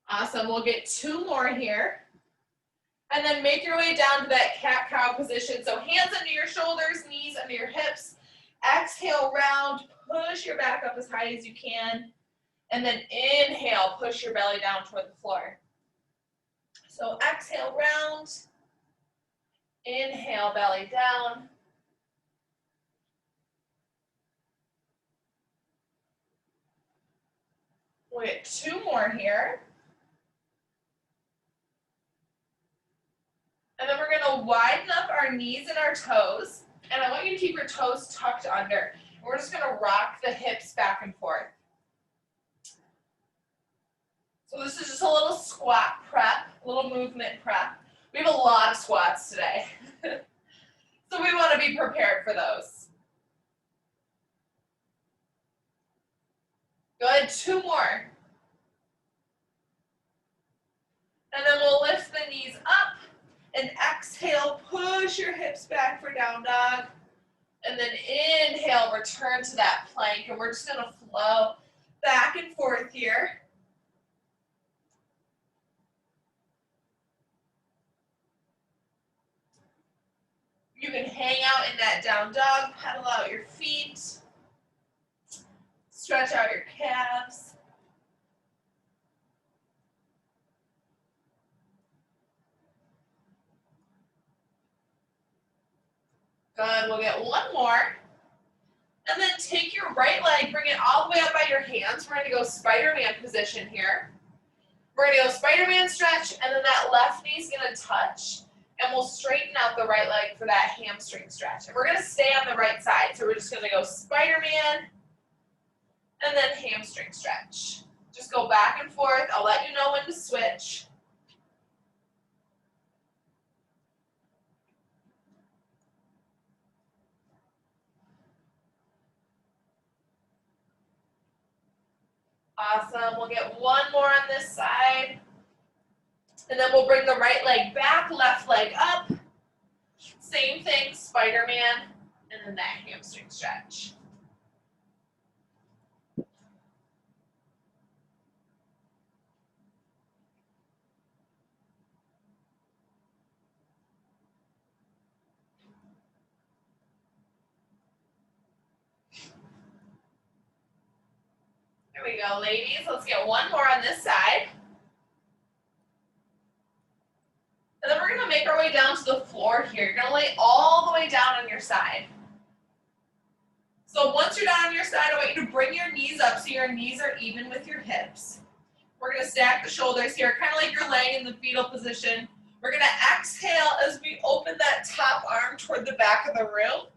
Awesome, we'll get 2 more here. And then make your way down to that cat-cow position. So hands under your shoulders, knees under your hips. Exhale, round, push your back up as high as you can. And then inhale, push your belly down toward the floor. So exhale, round. Inhale, belly down. We'll get 2 more here. And then we're gonna widen up our knees and our toes. And I want you to keep your toes tucked under. We're just gonna rock the hips back and forth. So this is just a little squat prep, a little movement prep. We have a lot of squats today. So we wanna be prepared for those. Good, 2 more. And then we'll lift the knees up and exhale, push your hips back for down dog. And then inhale, return to that plank. And we're just gonna flow back and forth here. You can hang out in that down dog, pedal out your feet, stretch out your calves. Good, we'll get 1 more. And then take your right leg, bring it all the way up by your hands. We're gonna go Spider-Man position here. We're gonna go Spider-Man stretch, and then that left knee's gonna touch, and we'll straighten out the right leg for that hamstring stretch. And we're gonna stay on the right side, so we're just gonna go Spider-Man, and then hamstring stretch. Just go back and forth. I'll let you know when to switch. Awesome, we'll get 1 more on this side. And then we'll bring the right leg back, left leg up. Same thing, Spider-Man, and then that hamstring stretch. There we go, ladies. Let's get 1 more on this side. And then we're gonna make our way down to the floor here. You're gonna lay all the way down on your side. So once you're down on your side, I want you to bring your knees up so your knees are even with your hips. We're gonna stack the shoulders here, kind of like you're laying in the fetal position. We're gonna exhale as we open that top arm toward the back of the room,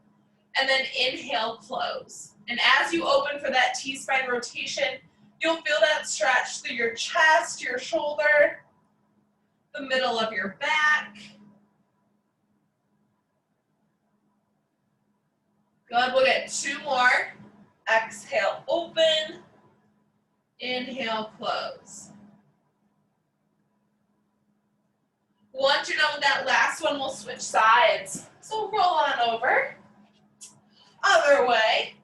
and then inhale, close. And as you open for that T-spine rotation, you'll feel that stretch through your chest, your shoulder, the middle of your back. Good, we'll get 2 more. Exhale, open. Inhale, close. Once you're done with that last one, we'll switch sides. So roll on over. Other way.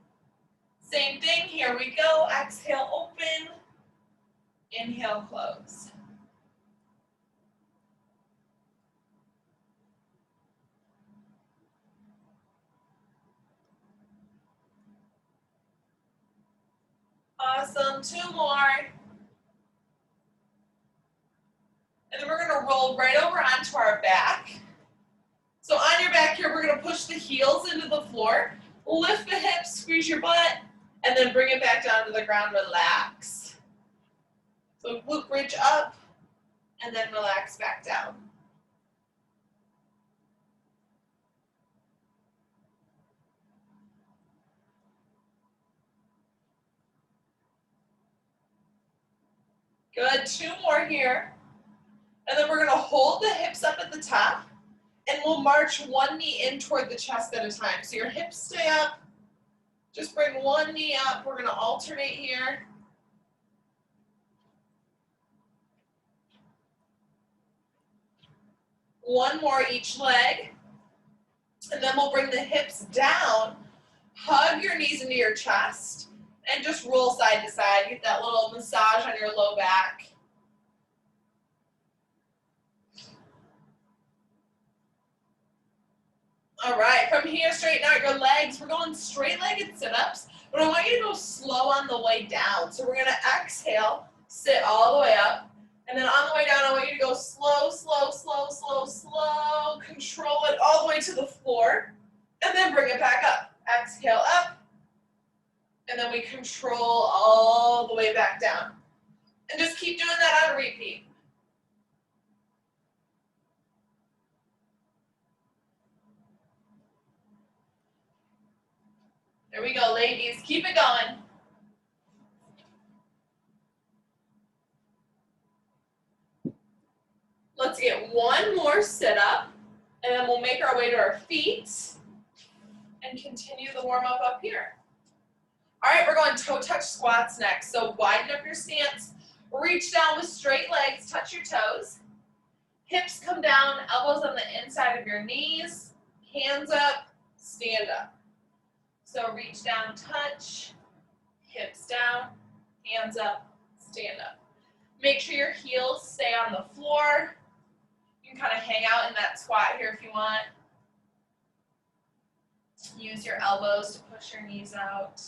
Same thing, here we go. Exhale, open. Inhale, close. Awesome, 2 more. And then we're gonna roll right over onto our back. So on your back here, we're gonna push the heels into the floor, lift the hips, squeeze your butt, and then bring it back down to the ground, relax. So glute bridge up, and then relax back down. Good, 2 more here. And then we're gonna hold the hips up at the top, and we'll march 1 knee in toward the chest at a time. So your hips stay up, just bring 1 knee up. We're gonna alternate here. One more each leg. And then we'll bring the hips down, hug your knees into your chest, and just roll side to side. Get that little massage on your low back. All right, from here, straighten out your legs. We're going straight-legged sit-ups, but I want you to go slow on the way down. So we're gonna exhale, sit all the way up, and then on the way down, I want you to go slow, slow, slow, slow, slow, control it all the way to the floor, and then bring it back up. Exhale up, and then we control all the way back down. And just keep doing that on repeat. There we go, ladies. Keep it going. Let's get one more sit-up, and then we'll make our way to our feet and continue the warm-up up here. All right, we're going toe touch squats next. So widen up your stance, reach down with straight legs, touch your toes. Hips come down, elbows on the inside of your knees, hands up, stand up. So reach down, touch, hips down, hands up, stand up. Make sure your heels stay on the floor. You can kind of hang out in that squat here if you want. Use your elbows to push your knees out.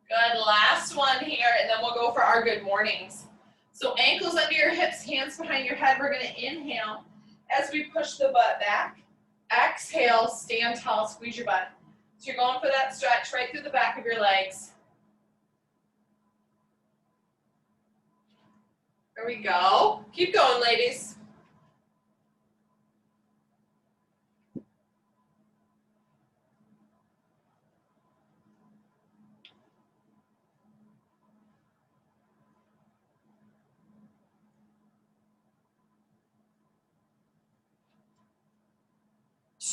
Good, last one here, and then we'll go for our good mornings. So ankles under your hips, hands behind your head. We're gonna inhale as we push the butt back. Exhale, stand tall, squeeze your butt. So you're going for that stretch right through the back of your legs. There we go. Keep going, ladies.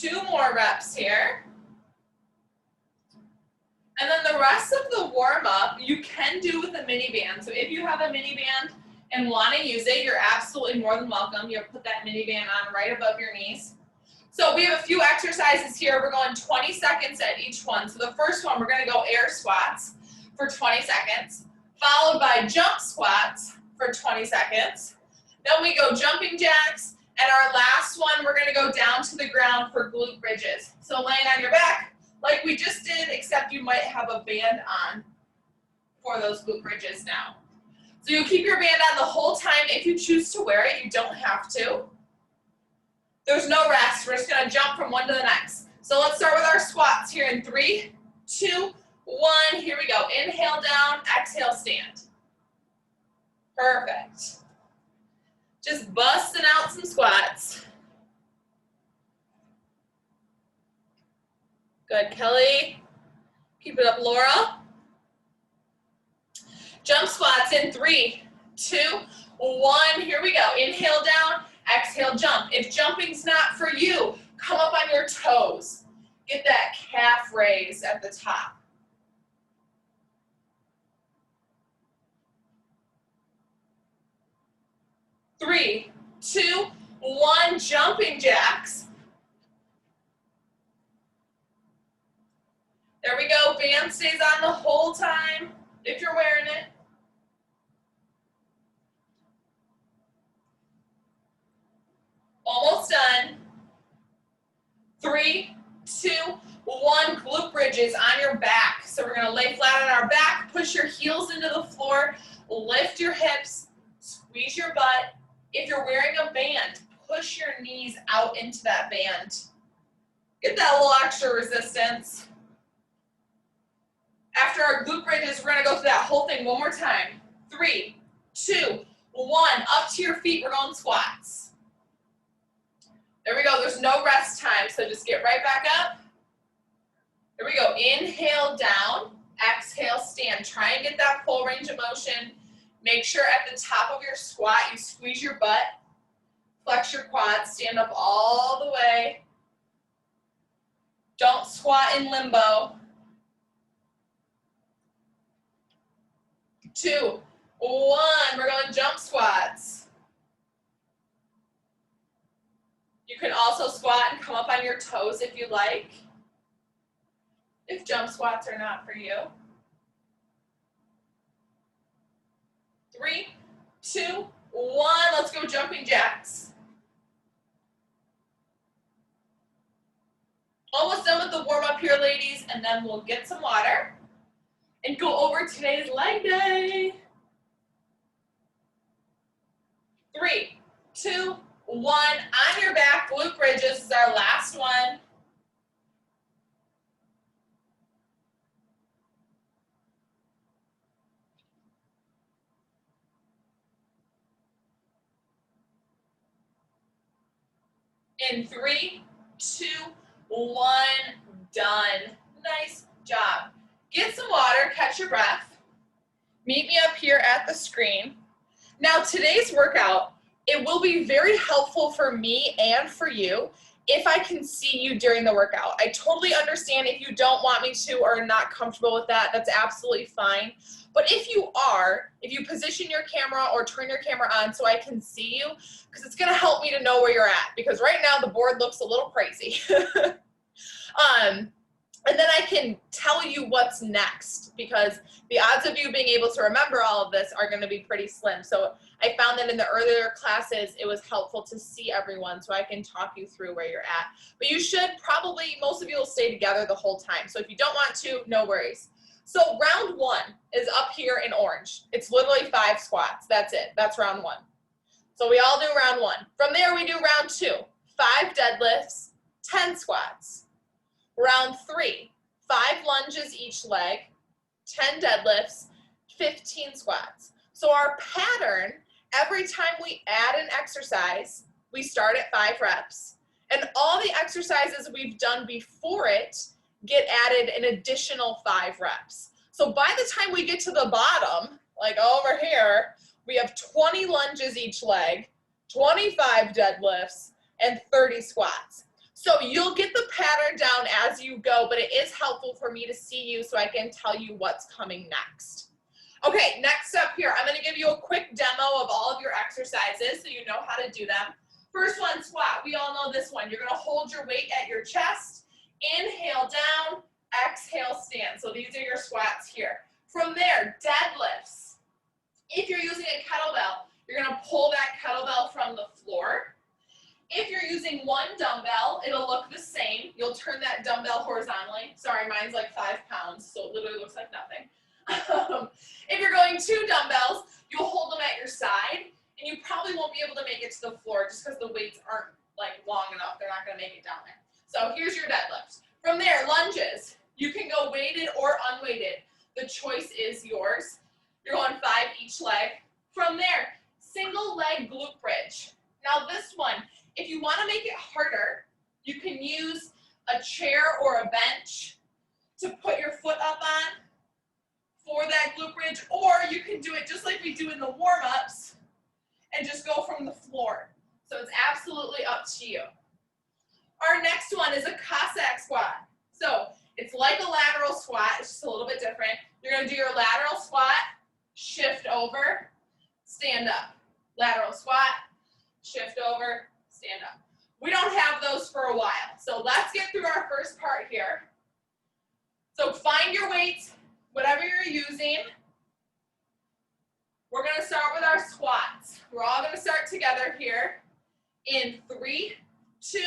Two more reps here. And then the rest of the warm-up you can do with a mini band. So if you have a mini band and want to use it, you're absolutely more than welcome. You put that mini band on right above your knees. So we have a few exercises here. We're going 20 seconds at each one. So the first one, we're going to go air squats for 20 seconds, followed by jump squats for 20 seconds. Then we go jumping jacks. And our last one, we're gonna go down to the ground for glute bridges. So laying on your back, like we just did, except you might have a band on for those glute bridges now. So you'll keep your band on the whole time. If you choose to wear it, you don't have to. There's no rest. We're just gonna jump from one to the next. So let's start with our squats here in 3, 2, 1. Here we go. Inhale down, exhale stand. Perfect. Just busting out some squats. Good, Kelly. Keep it up, Laura. Jump squats in 3, 2, 1. Here we go. Inhale down, exhale jump. If jumping's not for you, come up on your toes. Get that calf raise at the top. 3, 2, 1, jumping jacks. There we go, band stays on the whole time if you're wearing it. Almost done. 3, 2, 1, glute bridges on your back. So we're gonna lay flat on our back, push your heels into the floor, lift your hips, squeeze your butt. If you're wearing a band, push your knees out into that band. Get that little extra resistance. After our glute bridges, we're gonna go through that whole thing one more time. 3, 2, 1, up to your feet, we're going squats. There we go, there's no rest time, so just get right back up. There we go, inhale down, exhale stand. Try and get that full range of motion. Make sure at the top of your squat, you squeeze your butt, flex your quads, stand up all the way. Don't squat in limbo. 2, 1, we're going jump squats. You can also squat and come up on your toes if you like. if jump squats are not for you. 3, 2, 1, let's go jumping jacks. Almost done with the warm up here, ladies, and then we'll get some water and go over today's leg day. 3, 2, 1, on your back, glute bridges is our last one. In 3, 2, 1, done. Nice job. Get some water, catch your breath. Meet me up here at the screen. Now today's workout, it will be very helpful for me and for you if I can see you during the workout. I totally understand if you don't want me to or are not comfortable with that, that's absolutely fine. But if you are, if you position your camera or turn your camera on so I can see you, because it's gonna help me to know where you're at, because right now the board looks a little crazy. And then I can tell you what's next, because the odds of you being able to remember all of this are going to be pretty slim. So I found that in the earlier classes, it was helpful to see everyone so I can talk you through where you're at. But you should probably, most of you will stay together the whole time. So if you don't want to, no worries. So round 1 is up here in orange. It's literally 5 squats. That's it. That's round 1. So we all do round 1. From there, we do round 2. 5 deadlifts, 10 squats. Round 3, 5 lunges each leg, 10 deadlifts, 15 squats. So our pattern, every time we add an exercise, we start at 5 reps. And all the exercises we've done before it get added an additional 5 reps. So by the time we get to the bottom, like over here, we have 20 lunges each leg, 25 deadlifts, and 30 squats. So you'll get the pattern down as you go, but it is helpful for me to see you so I can tell you what's coming next. Okay, next up here, I'm gonna give you a quick demo of all of your exercises so you know how to do them. First one, squat. We all know this one. You're gonna hold your weight at your chest, inhale down, exhale stand. So these are your squats here. From there, deadlifts. If you're using a kettlebell, you're gonna pull that kettlebell from the floor. If you're using 1 dumbbell, it'll look the same. You'll turn that dumbbell horizontally. Sorry, mine's like 5 pounds, so it literally looks like nothing. If you're going 2 dumbbells, you'll hold them at your side, and you probably won't be able to make it to the floor just because the weights aren't like long enough. They're not gonna make it down there. So here's your deadlifts. From there, lunges. You can go weighted or unweighted. The choice is yours. You're going 5 each leg. From there, single leg glute bridge. Now this one, if you want to make it harder, you can use a chair or a bench to put your foot up on for that glute bridge, or you can do it just like we do in the warm-ups and just go from the floor. So it's absolutely up to you. Our next one is a Cossack squat. So it's like a lateral squat, it's just a little bit different. You're going to do your lateral squat, shift over, stand up. Lateral squat, shift over, stand up. We don't have those for a while. So let's get through our first part here. So find your weights, whatever you're using. We're going to start with our squats. We're all going to start together here. In 3, 2,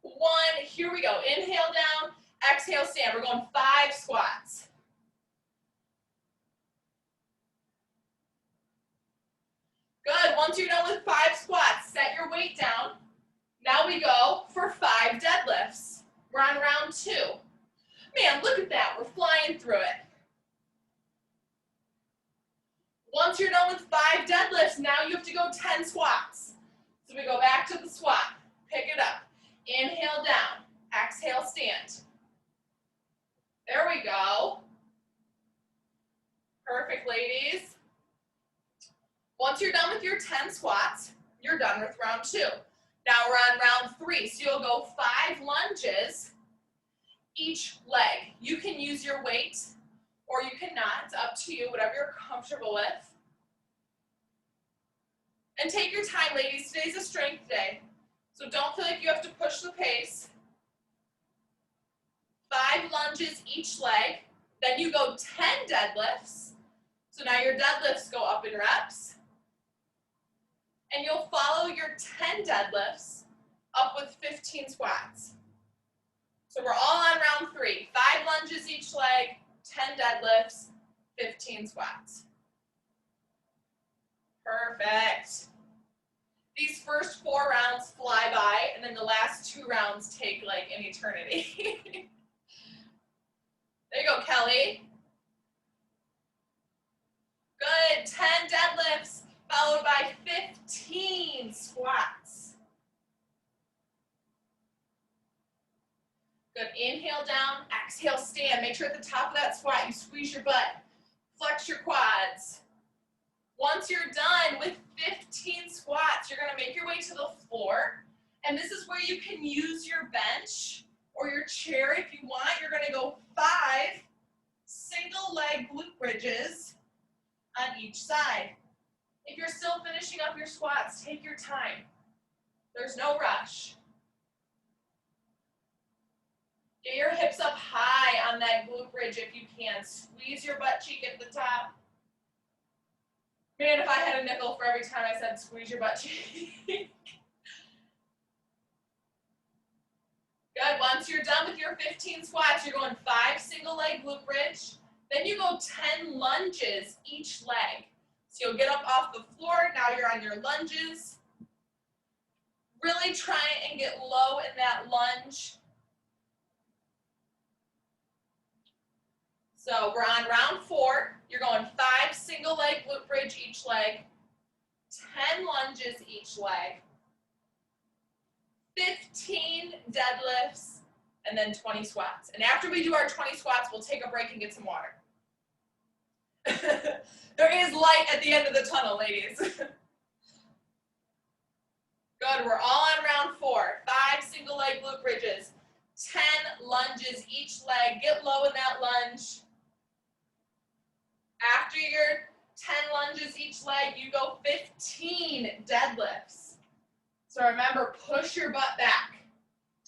1. Here we go. Inhale down, exhale stand. We're going 5 squats. Good. Once you're done with 5 squats, set your weight down. Now we go for 5 deadlifts. We're on round 2. Man, look at that. We're flying through it. Once you're done with 5 deadlifts, now you have to go 10 squats. So we go back to the squat. Pick it up. Inhale down. Exhale stand. There we go. Perfect, ladies. Once you're done with your 10 squats, you're done with round 2. Now we're on round 3. So you'll go 5 lunges each leg. You can use your weight or you cannot. It's up to you, whatever you're comfortable with. And take your time, ladies. Today's a strength day. So don't feel like you have to push the pace. 5 lunges each leg. Then you go 10 deadlifts. So now your deadlifts go up in reps. And you'll follow your 10 deadlifts up with 15 squats. So we're all on round 3. 5 lunges each leg, 10 deadlifts, 15 squats. Perfect. These first 4 rounds fly by, and then the last 2 rounds take like an eternity. There you go, Kelly. Good, 10 deadlifts, followed by 15 squats. Good, inhale down, exhale stand. Make sure at the top of that squat you squeeze your butt, flex your quads. Once you're done with 15 squats, you're gonna make your way to the floor. And this is where you can use your bench or your chair if you want. You're gonna go 5 single leg glute bridges on each side. If you're still finishing up your squats, take your time. There's no rush. Get your hips up high on that glute bridge if you can. Squeeze your butt cheek at the top. Man, if I had a nickel for every time I said squeeze your butt cheek. Good, once you're done with your 15 squats, you're going 5 single leg glute bridge. Then you go 10 lunges each leg. So you'll get up off the floor, now you're on your lunges. Really try and get low in that lunge. So we're on round 4. You're going 5 single leg glute bridge each leg, 10 lunges each leg, 15 deadlifts, and then 20 squats. And after we do our 20 squats, we'll take a break and get some water. There is light at the end of the tunnel, ladies. Good, we're all on round 4. 5 single leg glute bridges, 10 lunges each leg. Get low in that lunge. After your 10 lunges each leg, you go 15 deadlifts. So remember, push your butt back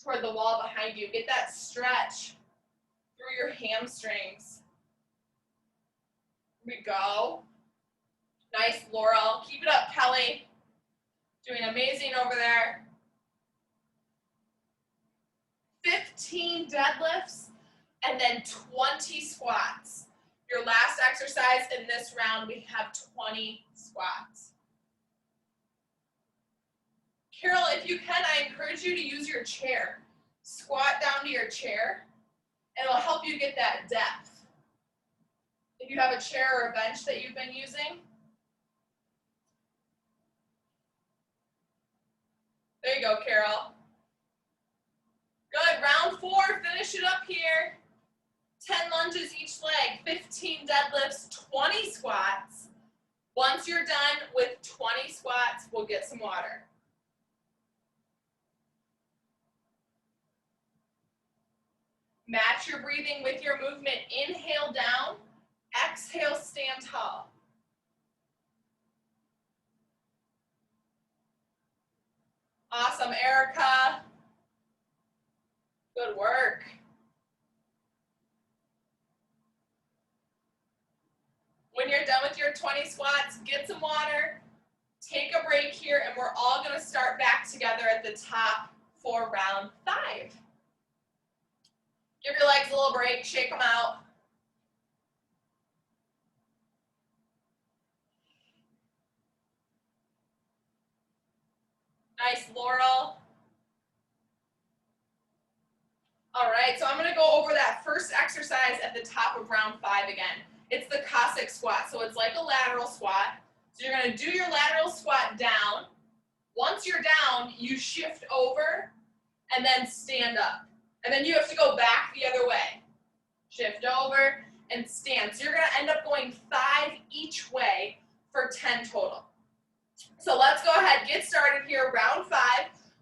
toward the wall behind you. Get that stretch through your hamstrings. Here we go. Nice, Laurel. Keep it up, Kelly. Doing amazing over there. 15 deadlifts and then 20 squats. Your last exercise in this round, we have 20 squats. Carol, if you can, I encourage you to use your chair. Squat down to your chair, and it'll help you get that depth. If you have a chair or a bench that you've been using. There you go, Carol. Good, round 4, finish it up here. 10 lunges each leg, 15 deadlifts, 20 squats. Once you're done with 20 squats, we'll get some water. Match your breathing with your movement. Inhale down, exhale, stand tall. Awesome, Erica. Good work. When you're done with your 20 squats, get some water, take a break here, and we're all going to start back together at the top for round 5. Give your legs a little break, shake them out. Nice, Laurel. All right, so I'm going to go over that first exercise at the top of round 5 again. It's the Cossack squat, so it's like a lateral squat. So you're going to do your lateral squat down. Once you're down, you shift over and then stand up. And then you have to go back the other way. Shift over and stand. So you're going to end up going 5 each way for 10 total. So let's go ahead, get started here. Round 5,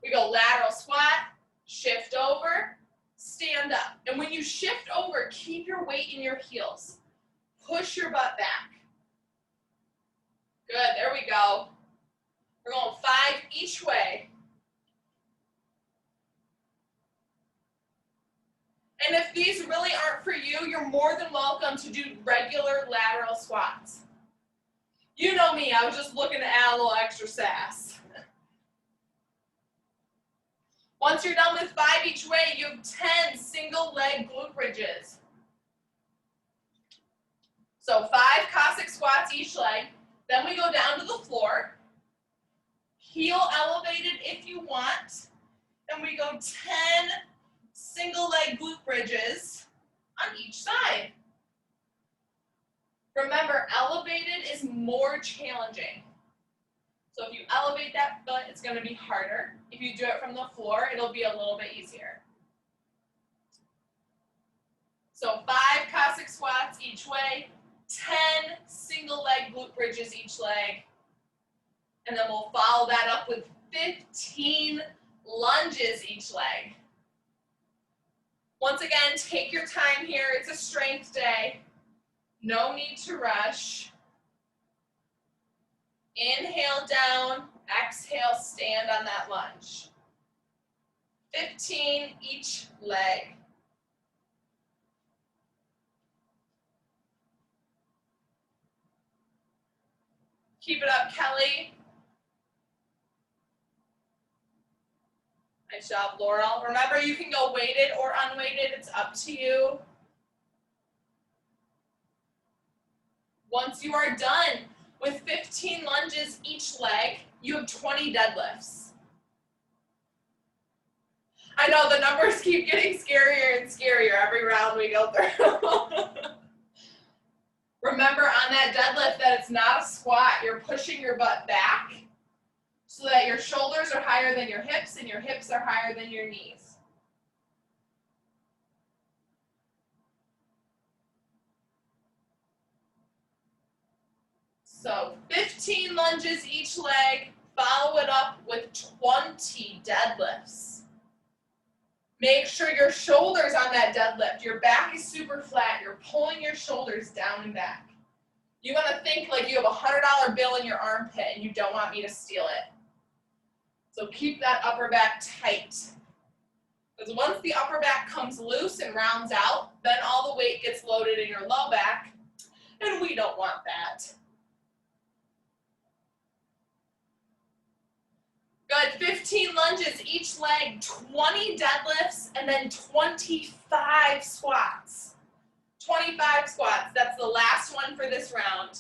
we go lateral squat, shift over, stand up. And when you shift over, keep your weight in your heels. Push your butt back. Good, there we go. We're going 5 each way. And if these really aren't for you, you're more than welcome to do regular lateral squats. You know me, I was just looking to add a little extra sass. Once you're done with 5 each way, you have 10 single leg glute bridges. So 5 Cossack squats each leg. Then we go down to the floor. Heel elevated if you want. And we go 10 single leg glute bridges on each side. Remember, elevated is more challenging. So if you elevate that foot, it's going to be harder. If you do it from the floor, it'll be a little bit easier. So 5 Cossack squats each way, 10 single leg glute bridges each leg, and then we'll follow that up with 15 lunges each leg. Once again, take your time here. It's a strength day. No need to rush. Inhale down, exhale, stand on that lunge. 15 each leg. Keep it up, Kelly. Nice job, Laurel. Remember, you can go weighted or unweighted. It's up to you. Once you are done with 15 lunges each leg, you have 20 deadlifts. I know the numbers keep getting scarier and scarier every round we go through. Remember on that deadlift that it's not a squat. You're pushing your butt back so that your shoulders are higher than your hips and your hips are higher than your knees. So 15 lunges each leg, follow it up with 20 deadlifts. Make sure your shoulders on that deadlift, your back is super flat, you're pulling your shoulders down and back. You want to think like you have a $100 bill in your armpit and you don't want me to steal it. So keep that upper back tight. Because once the upper back comes loose and rounds out, then all the weight gets loaded in your low back, and we don't want that. Good, 15 lunges each leg, 20 deadlifts, and then 25 squats. 25 squats, that's the last one for this round.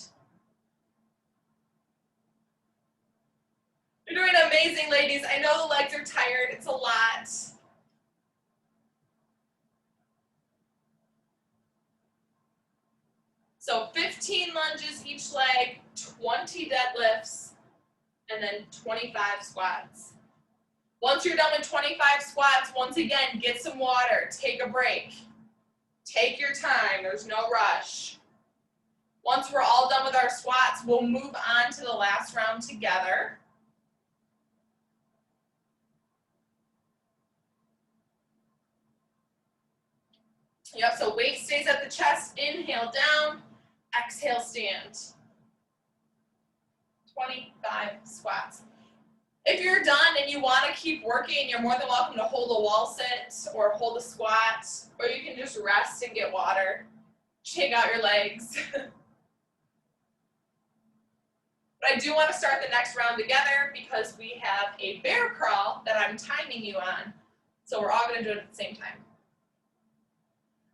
You're doing amazing, ladies. I know the legs are tired, it's a lot. So 15 lunges each leg, 20 deadlifts, and then 25 squats. Once you're done with 25 squats, once again, get some water, take a break. Take your time, there's no rush. Once we're all done with our squats, we'll move on to the last round together. Yep, so weight stays at the chest, inhale down, exhale stand. 25 squats. If you're done and you want to keep working, you're more than welcome to hold a wall sit or hold a squat, or you can just rest and get water. Shake out your legs. But I do want to start the next round together because we have a bear crawl that I'm timing you on. So we're all going to do it at the same time.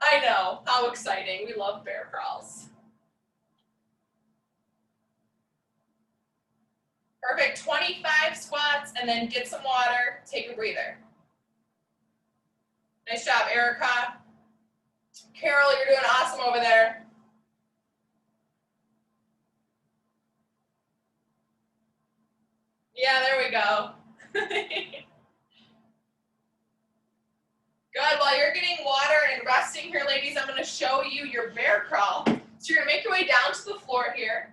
I know, how exciting. We love bear crawls. Perfect, 25 squats and then get some water, take a breather. Nice job, Erica. Carol, you're doing awesome over there. Yeah, there we go. Good, while you're getting water and resting here, ladies, I'm gonna show you your bear crawl. So you're gonna make your way down to the floor here.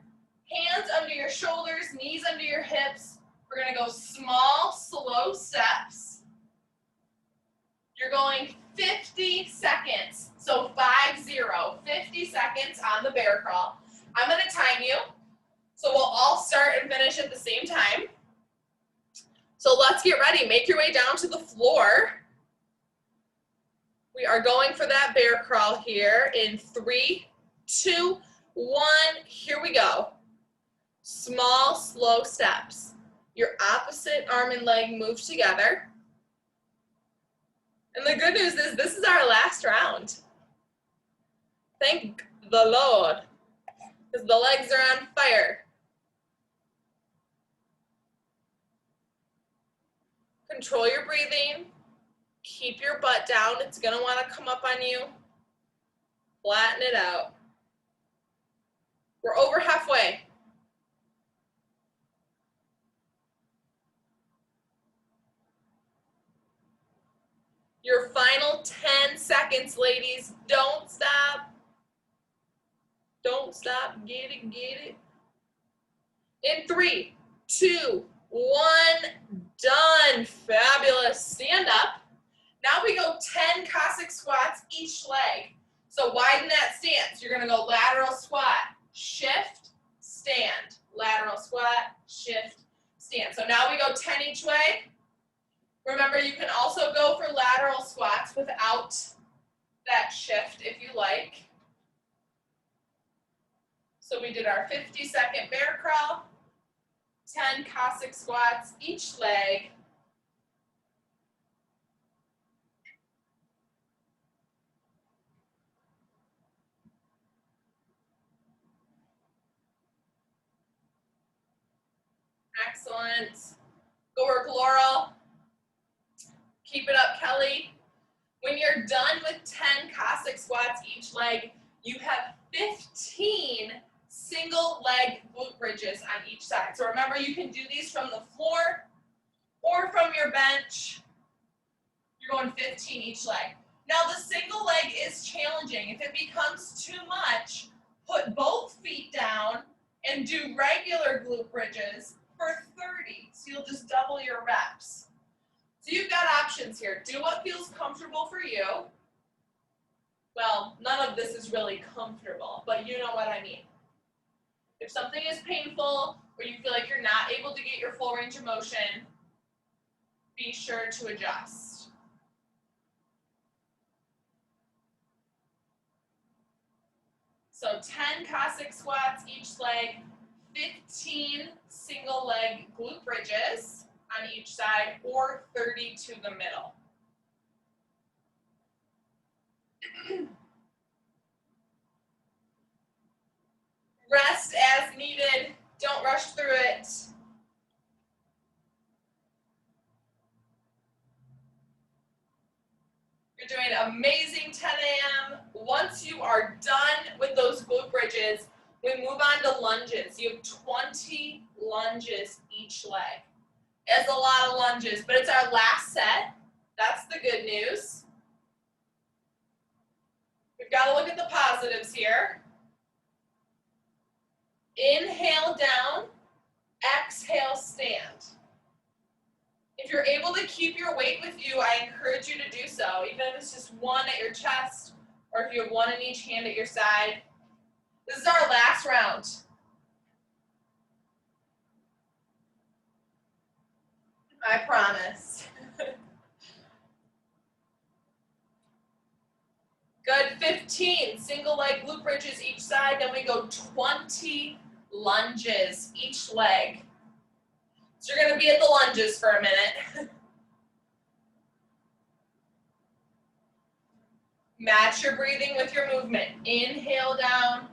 Hands under your shoulders, knees under your hips. We're gonna go small, slow steps. You're going 50 seconds. So 50 seconds on the bear crawl. I'm gonna time you. So we'll all start and finish at the same time. So let's get ready. Make your way down to the floor. We are going for that bear crawl here in 3, 2, 1. Here we go. Small, slow steps. Your opposite arm and leg move together. And the good news is this is our last round. Thank the Lord, because the legs are on fire. Control your breathing. Keep your butt down. It's going to want to come up on you. Flatten it out. We're over halfway. Your final 10 seconds, ladies. Don't stop. Don't stop. Get it, get it. In 3, 2, 1. Done. Fabulous. Stand up. Now we go 10 Cossack squats each leg. So widen that stance. You're going to go lateral squat, shift, stand. Lateral squat, shift, stand. So now we go 10 each way. Remember, you can also go for lateral squats without that shift if you like. So we did our 50-second bear crawl, 10 Cossack squats each leg. Excellent. Go work, Laurel. Keep it up, Kelly. When you're done with 10 Cossack squats each leg, you have 15 single leg glute bridges on each side. So remember, you can do these from the floor or from your bench. You're going 15 each leg. Now the single leg is challenging. If it becomes too much, put both feet down and do regular glute bridges for 30. So you'll just double your reps. So you've got options here. Do what feels comfortable for you. Well, none of this is really comfortable, but you know what I mean. If something is painful or you feel like you're not able to get your full range of motion, be sure to adjust. So 10 Cossack squats each leg, 15 single leg glute bridges on each side, or 30 to the middle. Rest as needed. Don't rush through it. You're doing amazing, 10 a.m. Once you are done with those glute bridges, we move on to lunges. You have 20 lunges each leg. It's a lot of lunges, but it's our last set. That's the good news. We've got to look at the positives here. Inhale down, exhale stand. If you're able to keep your weight with you, I encourage you to do so, even if it's just one at your chest, or if you have one in each hand at your side. This is our last round. I promise. Good, 15 single leg glute bridges each side, then we go 20 lunges each leg. So you're gonna be at the lunges for a minute. Match your breathing with your movement. Inhale down,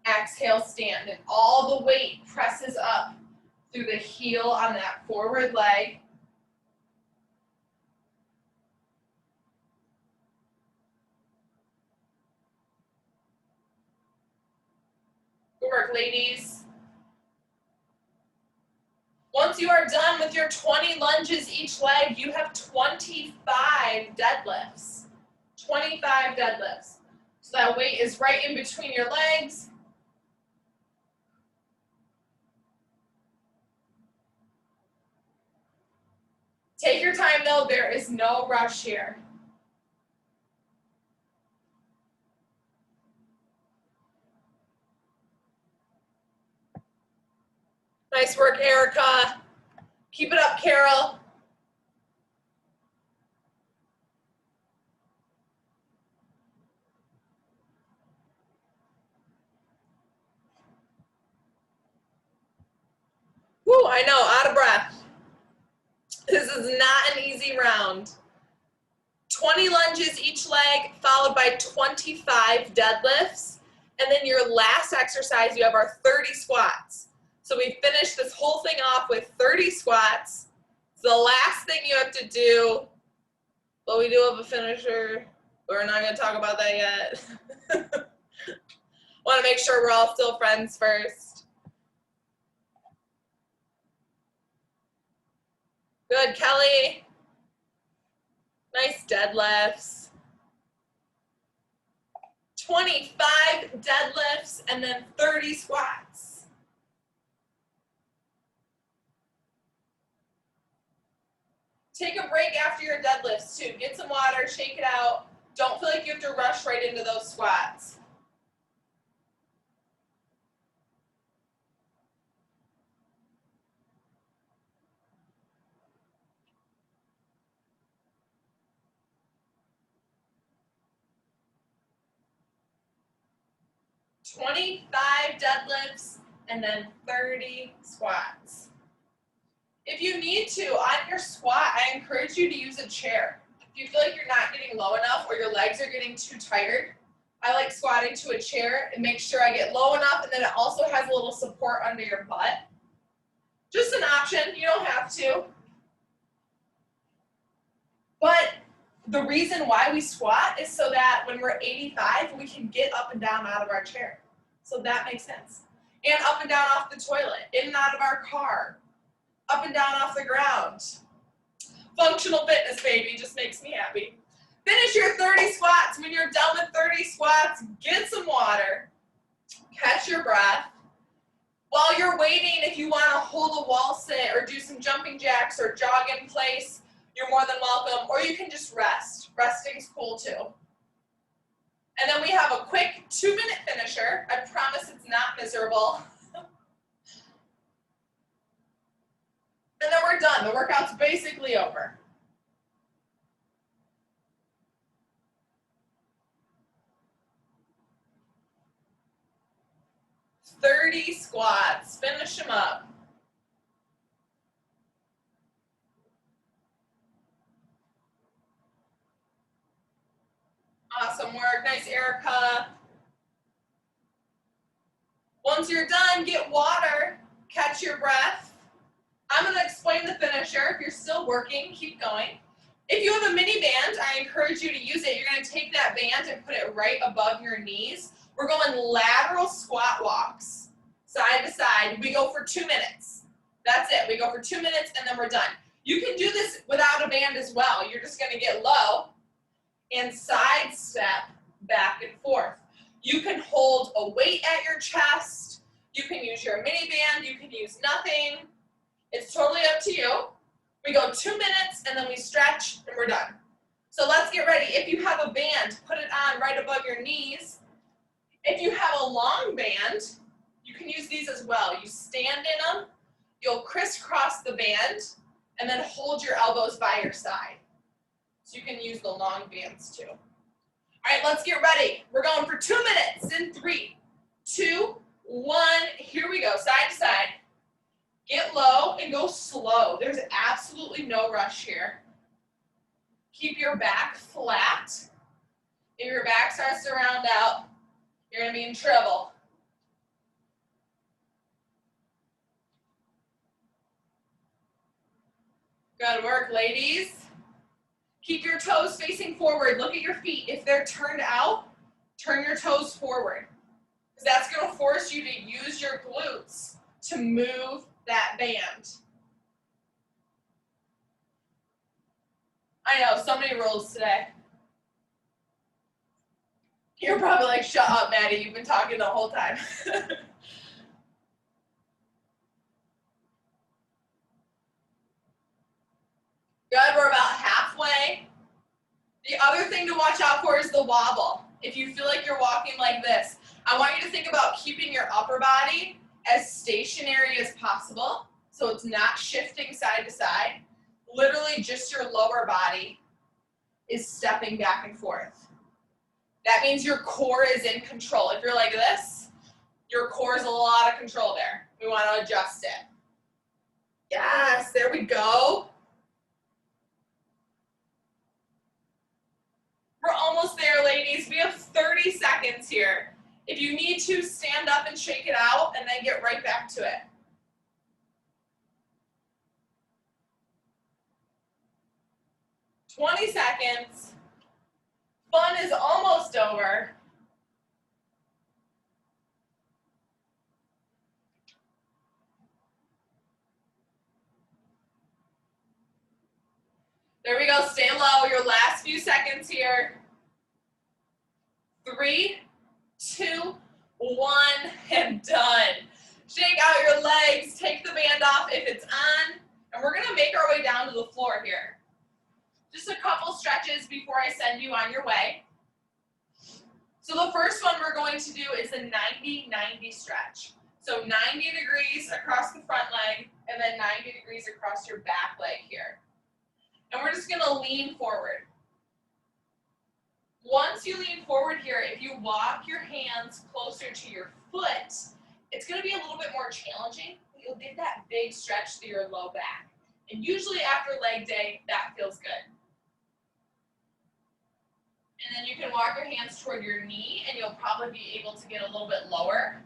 exhale stand, and all the weight presses up through the heel on that forward leg. Good work, ladies. Once you are done with your 20 lunges each leg, you have 25 deadlifts. 25 deadlifts. So that weight is right in between your legs. Take your time though, there is no rush here. Nice work, Erica. Keep it up, Carol. I know, out of breath. This is not an easy round. 20 lunges each leg, followed by 25 deadlifts. And then your last exercise, you have our 30 squats. So we finish this whole thing off with 30 squats. The last thing you have to do, well, we do have a finisher. We're not going to talk about that yet. Want to make sure we're all still friends first. Good, Kelly. Nice deadlifts. 25 deadlifts and then 30 squats. Take a break after your deadlifts too. Get some water, shake it out. Don't feel like you have to rush right into those squats. $25 deadlifts and then 30 squats. If you need to, on your squat, I encourage you to use a chair. If you feel like you're not getting low enough or your legs are getting too tired, I like squatting to a chair and make sure I get low enough, and then it also has a little support under your butt. Just an option, you don't have to. But the reason why we squat is so that when we're 85, we can get up and down out of our chair. So that makes sense. And up and down off the toilet, in and out of our car, up and down off the ground. Functional fitness, baby, just makes me happy. Finish your 30 squats. When you're done with 30 squats, get some water, catch your breath. While you're waiting, if you want to hold a wall sit or do some jumping jacks or jog in place, you're more than welcome, or you can just rest. Resting's cool too. And then we have a quick 2-minute finisher. I promise it's not miserable. And then we're done. The workout's basically over. "30 squats, finish them up. Awesome work, nice Erica. Once you're done, get water, catch your breath. I'm gonna explain the finisher. If you're still working, keep going. If you have a mini band, I encourage you to use it. You're gonna take that band and put it right above your knees. We're going lateral squat walks, side to side. We go for 2 minutes. That's it, we go for 2 minutes and then we're done. You can do this without a band as well. You're just gonna get low and sidestep back and forth. You can hold a weight at your chest. You can use your mini band. You can use nothing. It's totally up to you. We go 2 minutes and then we stretch and we're done. So let's get ready. If you have a band, put it on right above your knees. If you have a long band, you can use these as well. You stand in them, you'll crisscross the band, and then hold your elbows by your side. So you can use the long bands too. All right, let's get ready. We're going for 2 minutes in 3, 2, 1. Here we go, side to side. Get low and go slow. There's absolutely no rush here. Keep your back flat. If your back starts to round out, you're gonna be in trouble. Good work, ladies. Keep your toes facing forward. Look at your feet. If they're turned out, turn your toes forward. Because that's going to force you to use your glutes to move that band. I know, so many rules today. You're probably like, shut up, Maddie. You've been talking the whole time. Good, we're about halfway. The other thing to watch out for is the wobble. If you feel like you're walking like this, I want you to think about keeping your upper body as stationary as possible, so it's not shifting side to side. Literally just your lower body is stepping back and forth. That means your core is in control. If you're like this, your core is a lot of control there. We want to adjust it. Yes, there we go. We're almost there, ladies. We have 30 seconds here. If you need to, stand up and shake it out and then get right back to it. "20 seconds. Fun is almost over. There we go, stay low, your last few seconds here. 3, 2, 1, and done. Shake out your legs, take the band off if it's on, and we're gonna make our way down to the floor here. Just a couple stretches before I send you on your way. So the first one we're going to do is a 90-90 stretch. So 90 degrees across the front leg, and then 90 degrees across your back leg here. And we're just gonna lean forward. Once you lean forward here, if you walk your hands closer to your foot, it's gonna be a little bit more challenging. You'll get that big stretch through your low back. And usually after leg day, that feels good. And then you can walk your hands toward your knee, and you'll probably be able to get a little bit lower.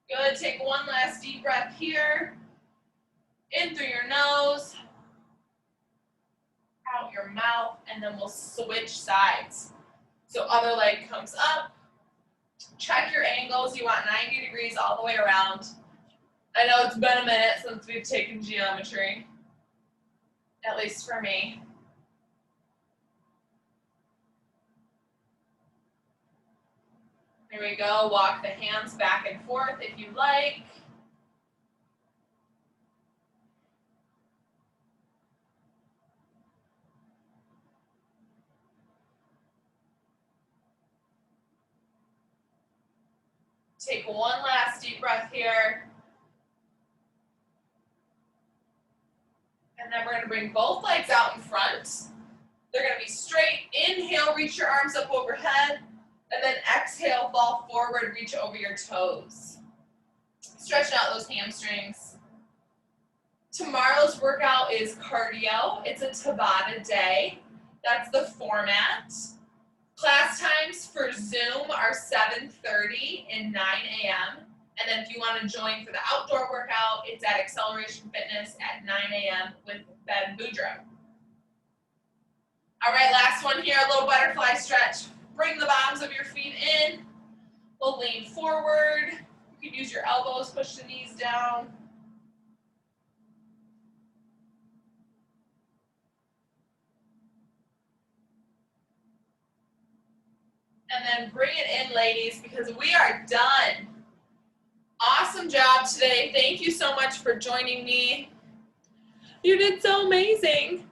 Good, take one last deep breath here. In through your nose, out your mouth, and then we'll switch sides. So other leg comes up. Check your angles. You want 90 degrees all the way around. I know it's been a minute since we've taken geometry, at least for me. Here we go. Walk the hands back and forth if you like. Take one last deep breath here. And then we're going to bring both legs out in front. They're going to be straight. Inhale, reach your arms up overhead. And then exhale, fall forward, reach over your toes. Stretch out those hamstrings. Tomorrow's workout is cardio. It's a Tabata day. That's the format. Class times for Zoom are 7:30 and 9 a.m. And then if you want to join for the outdoor workout, it's at Acceleration Fitness at 9 a.m. with Ben Boudreaux. All right, last one here, a little butterfly stretch. Bring the bottoms of your feet in. We'll lean forward. You can use your elbows, push the knees down. And then bring it in, ladies, because we are done. Awesome job today. Thank you so much for joining me. You did so amazing.